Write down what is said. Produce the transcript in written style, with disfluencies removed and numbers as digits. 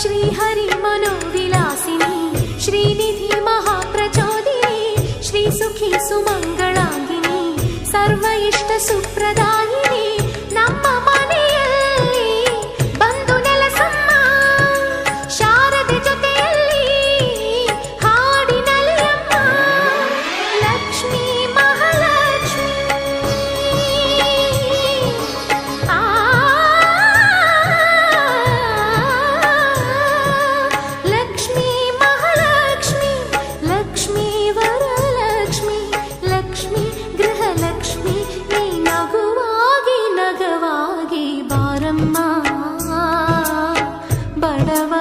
श्रीहरि मनोविलासिनी श्रीनिधि महाप्रचोदिनी श्रीसुखी सुमंगलांगिनी सर्व इष्ट सुप्रदायिनी ನಮ್ಮ ಮನೆಯಲ್ಲಿ ಬಂದು ನೆಲೆಸಮ್ಮ ಶಾರದೆ ಜೊತೆಯಲ್ಲಿ ಹಾಡಿನಲ್ಲಿ ಅಮ್ಮ ಲಕ್ಷ್ಮೀ ಮಹಾಲಕ್ಷ್ಮಿ ಲಕ್ಷ್ಮೀ ಮಹಾಲಕ್ಷ್ಮಿ ಲಕ್ಷ್ಮೀ ವರಲಕ್ಷ್ಮಿ ಲಕ್ಷ್ಮೀ ಗೃಹಲಕ್ಷ್ಮಿ ನೀ ನಗುವಾಗಿ ನಗವಾಗಿ ಬಾರಮ್ಮ ಬಡವ